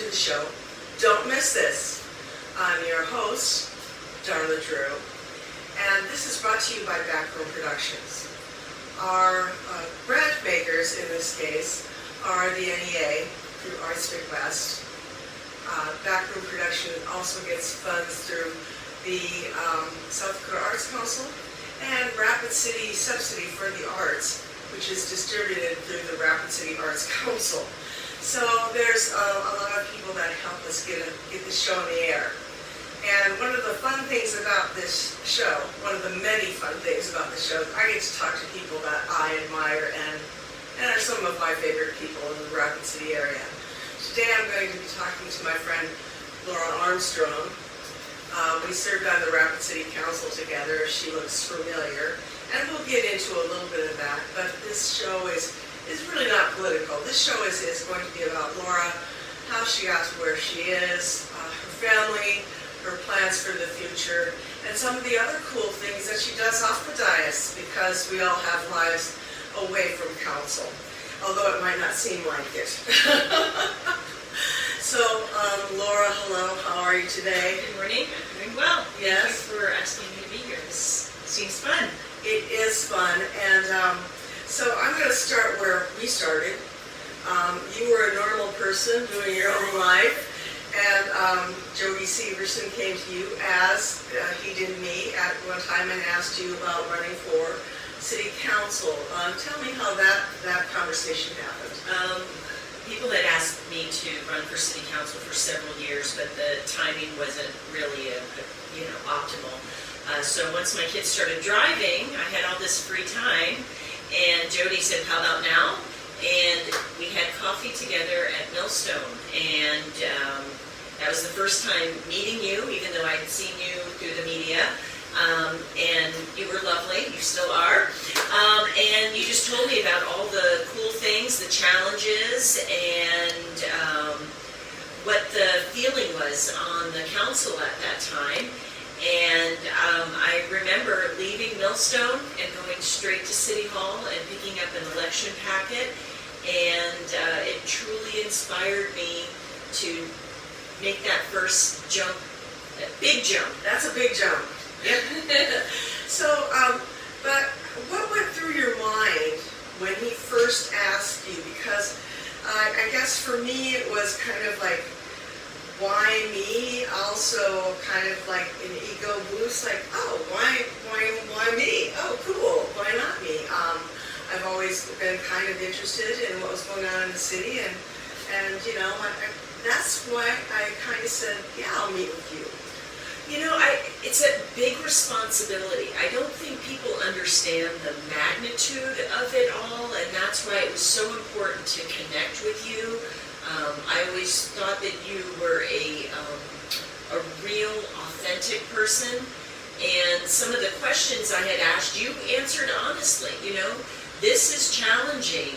to the show. Don't miss this. I'm your host, Darla, and this is brought to you by Backroom Productions. Our grant makers in this case are the NEA through Arts Midwest. Backroom Productions also gets funds through the South Dakota Arts Council and Rapid City Subsidy for the Arts, which is distributed through the Rapid City Arts Council. So there's a lot of people that help us get this show in the air. And one of the fun things about this show, one of the many fun things about this show, I get to talk to people that I admire and are some of my favorite people in the Rapid City area. Today I'm going to be talking to my friend Laura Armstrong. We served on the Rapid City Council together. She looks familiar. And we'll get into a little bit of that. But this show is really not political. This show is going to be about Laura, how she got to where she is, her family, her plans for the future, and some of the other cool things that she does off the dais, because we all have lives away from council, although it might not seem like it. So, Laura, hello, how are you today? Good morning, I'm doing well. Yes. Thank you for asking me to be here. This seems fun. It is fun, and so I'm going to start where we started. You were a normal person doing your own life. And Jody Severson came to you as he did me at one time and asked you about running for city council. Tell me how that conversation happened. People had asked me to run for city council for several years, but the timing wasn't really optimal. So once my kids started driving, I had all this free time, and Jody said, "How about now?" And we had coffee together at Millstone, and that was the first time meeting you, even though I had seen you through the media. And you were lovely, you still are. And you just told me about all the cool things, the challenges, and what the feeling was on the council at that time. And I remember leaving Millstone and going straight to City Hall and picking up an election packet. And it truly inspired me to make that first jump, that big jump. That's a big jump. Yep. So, but what went through your mind when he first asked you? Because I guess for me it was kind of like, why me? Also kind of like an ego boost, like, oh, why me? Oh, cool, why not me? I've always been kind of interested in what was going on in the city, and that's why I kind of said, yeah, I'll meet with you. It's a big responsibility. I don't think people understand the magnitude of it all, and that's why it was so important to connect with you. I always thought that you were a real, authentic person, and some of the questions I had asked you answered honestly. This is challenging.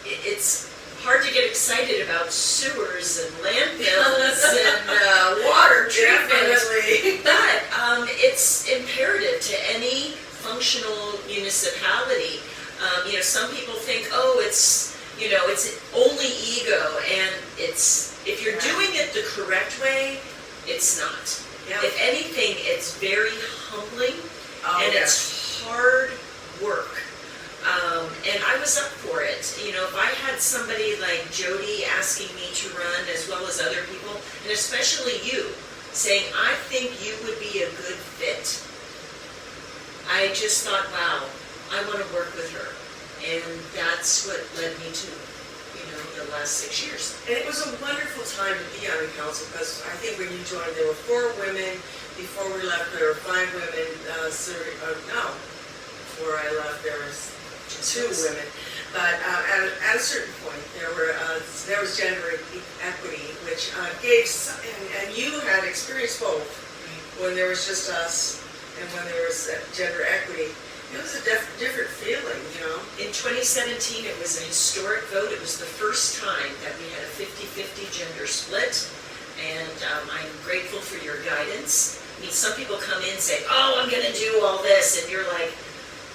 It's hard to get excited about sewers and landfills and water treatment, but it's imperative to any functional municipality. Some people think, oh, it's only ego, and if you're doing it the correct way, it's not. Yep. If anything, it's very humbling, and it's hard work. And I was up for it. If I had somebody like Jody asking me to run, as well as other people, and especially you, saying, I think you would be a good fit, I just thought, wow, I want to work with her. And that's what led me to, the last 6 years. And it was a wonderful time to be on the council, because I think when you joined, there were 4 women. Before we left, there were 5 women. Before I left, there was 2 women. But at a certain point, there was gender equity, which gave, and you had experienced both, when there was just us and when there was gender equity. It was a different feeling, In 2017, it was a historic vote. It was the first time that we had a 50-50 gender split, and I'm grateful for your guidance. Some people come in and say, oh, I'm going to do all this, and you're like,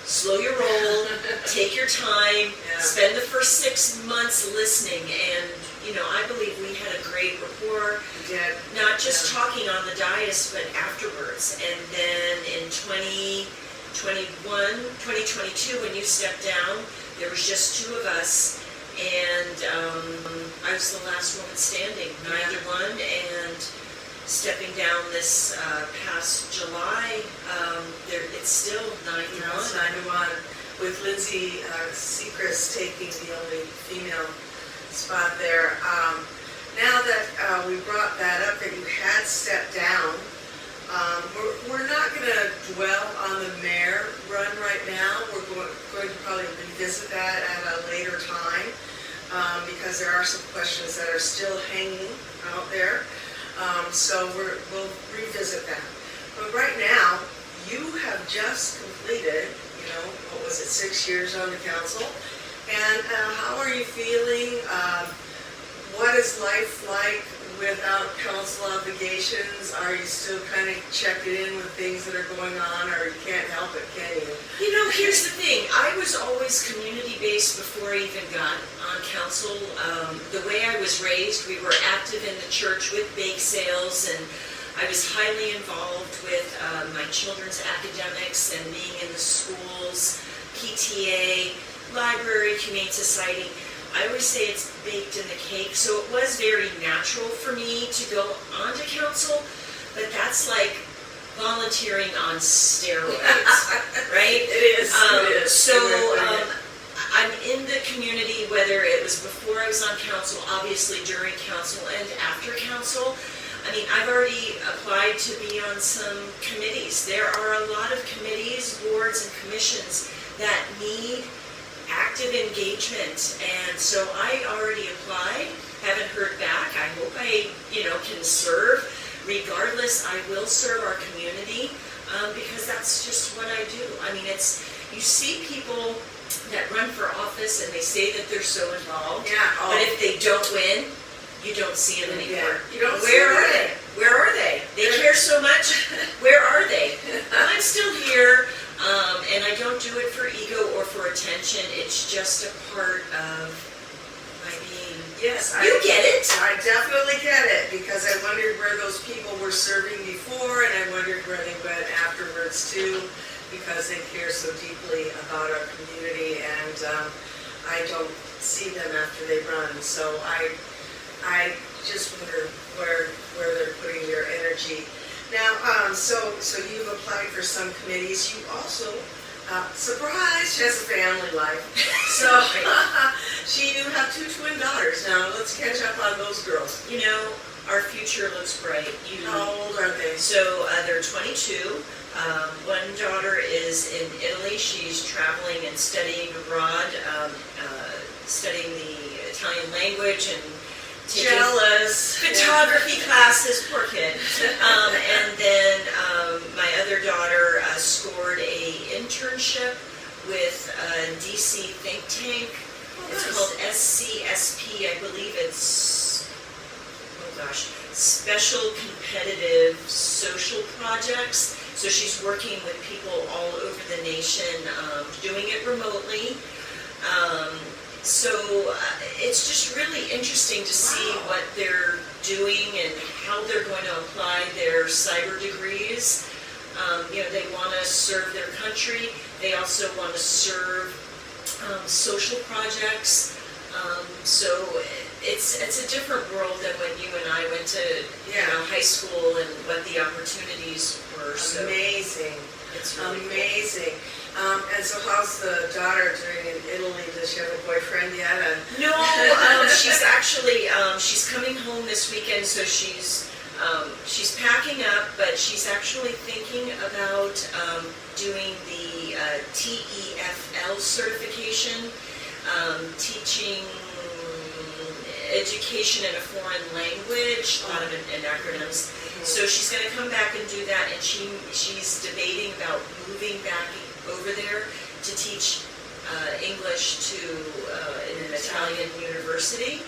slow your roll, take your time, spend the first 6 months listening, and I believe we had a great rapport. We did. Not just talking on the dais, but afterwards. And then in 2022, when you stepped down, there was just two of us, and I was the last woman standing, 91, and stepping down this past July, it's still 91. No, it's 91, with Lindsay Seacrest taking the only female spot there. Now that we brought that up, that you had stepped down, we're not going to dwell on the mayor run right now. We're going to probably revisit that at a later time because there are some questions that are still hanging out there. So we'll revisit that. But right now, you have just completed, what was it, 6 years on the council? And how are you feeling? What is life like without council obligations? Are you still kind of checking in with things that are going on, or you can't help it, can you? Here's the thing. I was always community-based before I even got on council. The way I was raised, we were active in the church with bake sales, and I was highly involved with my children's academics and being in the schools, PTA, library, humane society. I always say it's baked in the cake, so it was very natural for me to go onto council, but that's like volunteering on steroids, right? It is. It is. So I'm in the community, whether it was before I was on council, obviously during council and after council. I've already applied to be on some committees. There are a lot of committees, boards, and commissions that need active engagement, and so I already applied, haven't heard back. I hope I can serve. Regardless, I will serve our community because that's just what I do. You see people that run for office and they say that they're so involved, but if they don't win, you don't see them anymore. You don't Where are they? Where are they? They care so much. Where are they? I'm still here. And I don't do it for ego or for attention. It's just a part of my being. Yes, you get it. I definitely get it, because I wondered where those people were serving before, and I wondered where they went afterwards too, because they care so deeply about our community, and I don't see them after they run. So I just wonder where they're putting their energy. Now, so you've applied for some committees. You also, surprise, she has a family life. So you have 2 twin daughters. Now, let's catch up on those girls. Our future looks bright. How old are they? So they're 22. One daughter is in Italy. She's traveling and studying abroad, studying the Italian language and jealous photography classes, poor kid. And then my other daughter scored a internship with a DC think tank. It's called SCSP. I believe it's Special Competitive Social Projects. So she's working with people all over the nation, doing it remotely. So it's just really interesting to see what they're doing and how they're going to apply their cyber degrees. They want to serve their country. They also want to serve social projects. So it's a different world than when you and I went to high school and what the opportunities were. So amazing. It's really amazing. And so how's the daughter doing in Italy? Does she have a boyfriend yet? No, she's actually, she's coming home this weekend, so she's packing up, but she's actually thinking about doing the TEFL certification, teaching education in a foreign language, a lot of acronyms. So she's going to come back and do that, and she's debating about moving back over there to teach English to an Italian university.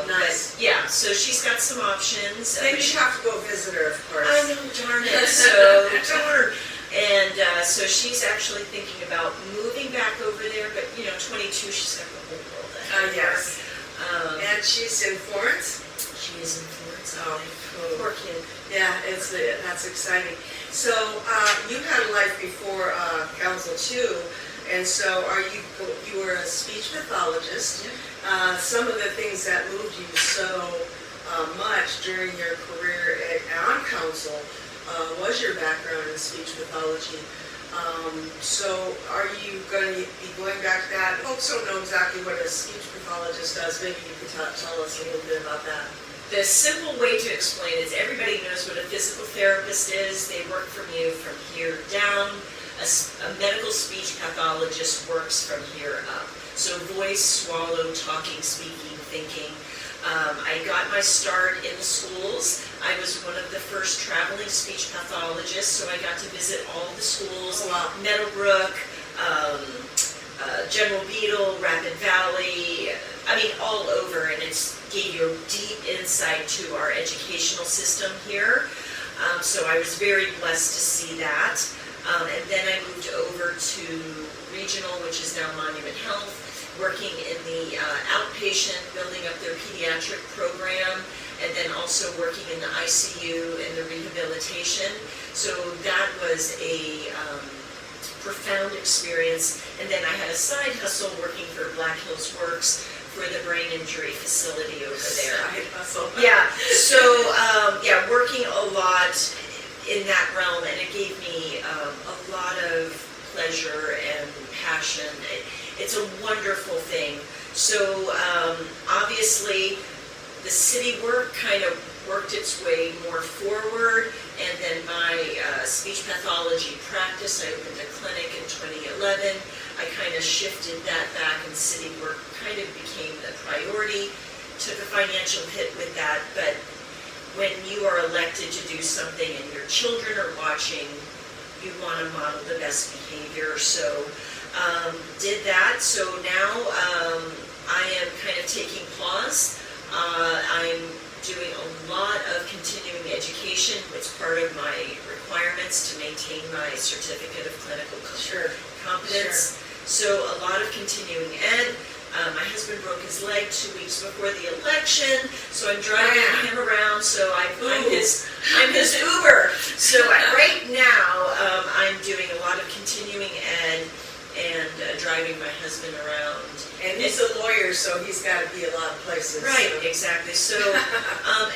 Nice. But, so she's got some options. Maybe you have to go visit her, of course. I know, darn it. So darn. And so she's actually thinking about moving back over there. But 22, she's got the whole world ahead of her. Yes. And And she's in Florence? She is in Florence. Oh, cool. Poor kid. Yeah, that's exciting. So you had a life before council too, and so you were a speech pathologist. Yeah. Some of the things that moved you so much during your career on council was your background in speech pathology. So are you going to be going back to that? Folks don't know exactly what a speech pathologist does. Maybe you could tell us a little bit about that. The simple way to explain it is everybody knows what a physical therapist is. They work from you from here down. A medical speech pathologist works from here up. So voice, swallow, talking, speaking, thinking. I got my start in the schools. I was one of the first traveling speech pathologists, so I got to visit all the schools. Oh, wow. Meadowbrook, General Beadle, Rapid Valley, I mean all over, and it's gave you a deep insight to our educational system here. So I was very blessed to see that. And then I moved over to regional, which is now Monument Health, working in the outpatient, building up their pediatric program, and then also working in the ICU and the rehabilitation. So that was a profound experience. And then I had a side hustle working for Black Hills Works for the brain injury facility over there. Side hustle. Yeah, so working a lot in that realm, and it gave me a lot of pleasure and passion. It's a wonderful thing. So obviously the city work kind of worked its way more forward, and then my speech pathology practice, I opened a clinic in 2011. I kind of shifted that back, and city work kind of became the priority. Took a financial hit with that, but when you are elected to do something and your children are watching, you want to model the best behavior. So did that. So now I am kind of taking pause. I'm doing a lot of continuing education. It's part of my requirements to maintain my certificate of clinical competence. So a lot of continuing ed. My husband broke his leg 2 weeks before the election, so I'm driving him around. So I'm his Uber. So right now I'm doing a lot of continuing ed and driving my husband around. And he's a lawyer, so he's got to be a lot of places. Right, exactly. So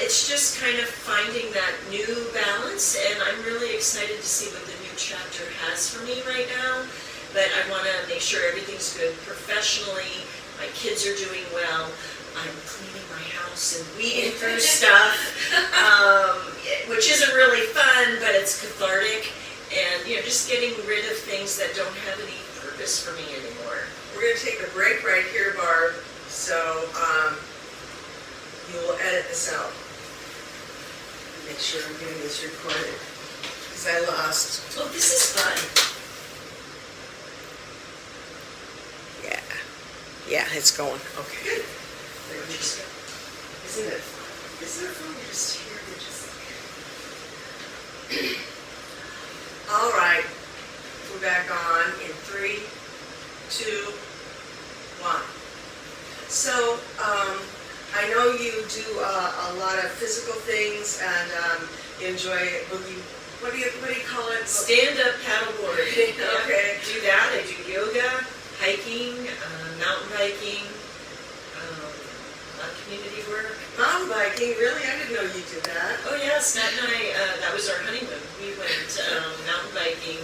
it's just kind of finding that new balance, and I'm really excited to see what the new chapter has for me right now. But I want to make sure everything's good professionally. My kids are doing well. I'm cleaning my house and weeding through stuff, which isn't really fun, but it's cathartic. And just getting rid of things that don't have any purpose for me anymore. We're going to take a break right here, Barb, so you will edit this out. Make sure I'm getting this recorded, because I lost. Oh, this is fun. Yeah, it's going. Okay. Good. Isn't it fun to just hear it? All right. We're back on in 3, 2, 1. So, I know you do a lot of physical things, and you enjoy boogie. What do you call it? Stand-up paddleboard. Okay. Do that. I do yoga, hiking, mountain biking, a lot of community work. Mountain biking, really? I didn't know you did that. Oh yes, Matt and I, that was our honeymoon. We went mountain biking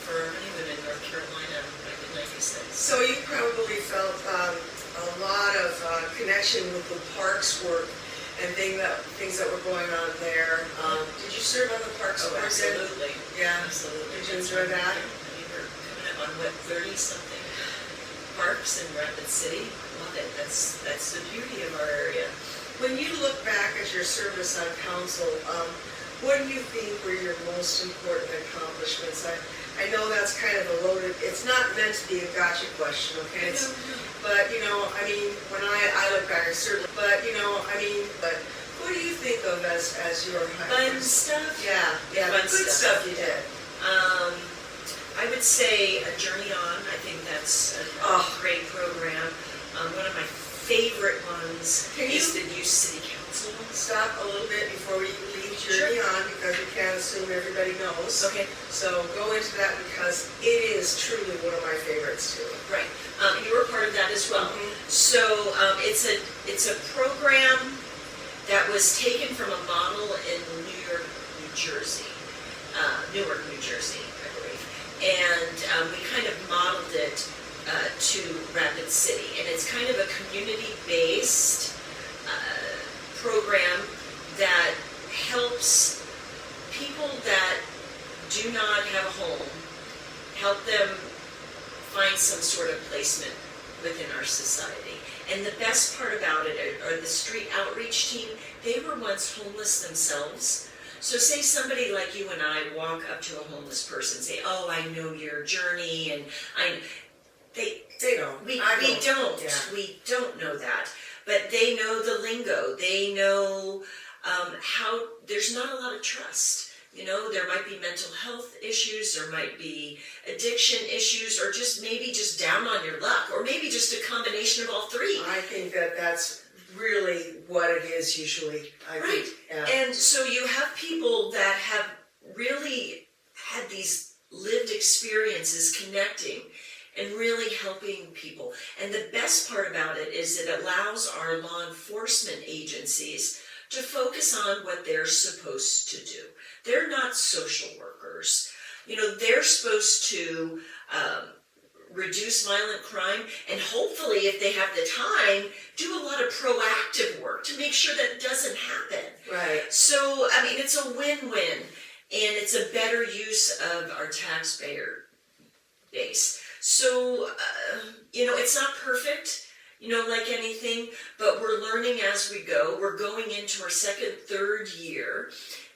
for our honeymoon in North Carolina back in '96. So you probably felt a lot of connection with the parks work and things that were going on there. Did you serve on the parks Oh, board? absolutely. Yeah. Absolutely. Did you enjoy that? We were coming up on, 30-something parks in Rapid City. Love it. That's the beauty of our area. When you look back at your service on council, what do you think were your most important accomplishments? I know that's kind of a loaded, it's not meant to be a gotcha question, okay? But, when I look back, but what do you think of as your Fun stuff? Yeah, Fun good stuff you did. I would say A Journey On. I think that's a great program. One of my favorite ones things Can is you- the new city council. Stop a little bit before we leave Journey on, because we can't assume everybody knows. Okay. So go into that, because it is truly one of my favorites too. Right. You were part of that as well. Mhm. So it's a program that was taken from a model in Newark, New Jersey, I believe, and we kind of modeled it to Rapid City, and it's kind of a community-based program that helps people that do not have a home, help them find some sort of placement within our society. And the best part about it are the street outreach team. They were once homeless themselves. So say somebody like you and I walk up to a homeless person and say, oh, I know your journey, and They don't. we I don't. Yeah. We don't know that. But they know the lingo. They know how there's not a lot of trust. You know, there might be mental health issues, there might be addiction issues, or maybe just down on your luck, or maybe just a combination of all three. I think that that's really what it is usually. I think, yeah. And so you have people that have really had these lived experiences connecting and really helping people. And the best part about it is it allows our law enforcement agencies to focus on what they're supposed to do. They're not social workers. You know, they're supposed to reduce violent crime, and hopefully, if they have the time, do a lot of proactive work to make sure that doesn't happen. Right. So, I mean, it's a win-win, and it's a better use of our taxpayer base. So, you know, it's not perfect, you know, like anything, but we're learning as we go. We're going into our second, third year,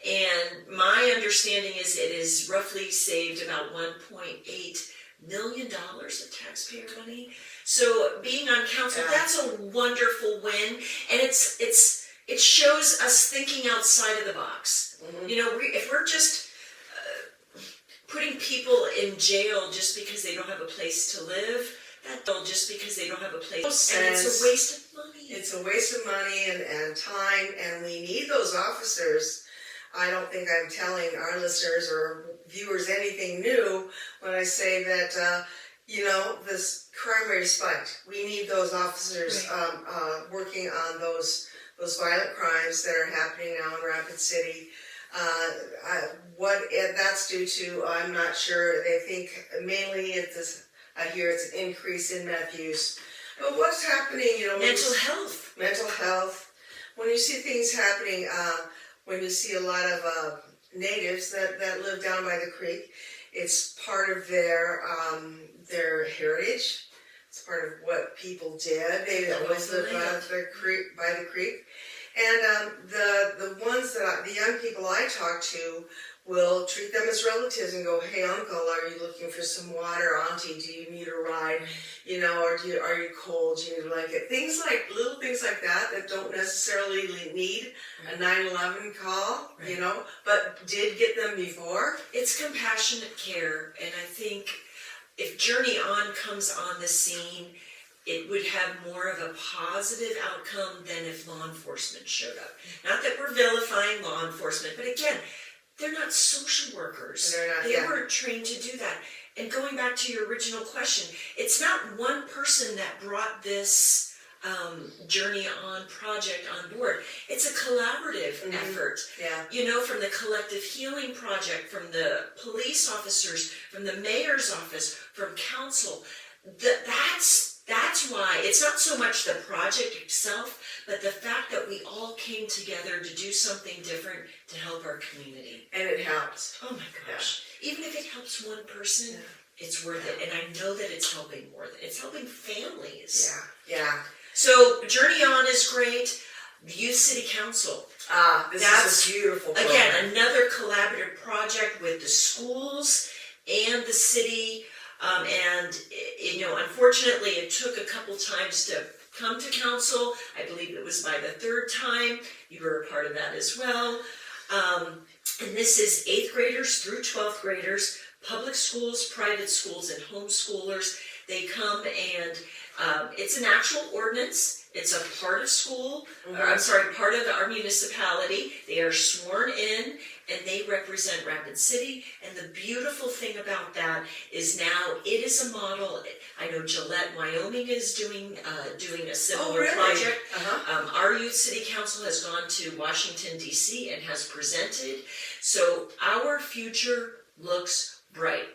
and my understanding is it is roughly saved about $1.8 million of taxpayer money. So being on council, that's a wonderful win, and it shows us thinking outside of the box. Mhm. You know, if we're just putting people in jail just because they don't have a place to live, just because they don't have a place, and it's a waste of money. It's a waste of money and time, and we need those officers. I don't think I'm telling our listeners or viewers anything new when I say that, you know, this crime rate is spiked. We need those officers working on those violent crimes that are happening now in Rapid City. What that's due to, I'm not sure. They think mainly I hear it's an increase in meth use. But what's happening, you know, Mental health. Mental health. When you see things happening, when you see a lot of natives that live down by the creek, it's part of their heritage. It's part of what people did. They always lived by the creek. And the young people I talk to will treat them as relatives and go, hey, uncle, are you looking for some water? Auntie, do you need a ride? You know, or are you cold? Do you need a blanket? Little things like that don't necessarily need a 911 call, you know, but did get them before. It's compassionate care, and I think if Journey On comes on the scene, it would have more of a positive outcome than if law enforcement showed up. Not that we're vilifying law enforcement, but again, they're not social workers. They weren't trained to do that. And going back to your original question, it's not one person that brought this Journey On project on board. It's a collaborative effort. Yeah. You know, from the Collective Healing Project, from the police officers, from the mayor's office, from council. That's why it's not so much the project itself, but the fact that we all came together to do something different to help our community. And it helps. Oh my gosh. Yeah. Even if it helps one person, it's worth it. And I know that it's helping more than it's helping families. Yeah. So Journey On is great. Youth City Council. That's a beautiful program. Again, another collaborative project with the schools and the city. And, you know, unfortunately, it took a couple times to come to council. I believe it was by the third time. You were a part of that as well. And this is 8th graders through 12th graders, public schools, private schools, and homeschoolers. They come and It's an actual ordinance. It's a part of school, or I'm sorry, part of our municipality. They are sworn in and they represent Rapid City. And the beautiful thing about that is now it is a model. I know Gillette, Wyoming is doing a similar project. Our youth city council has gone to Washington, D.C. and has presented. So our future looks bright.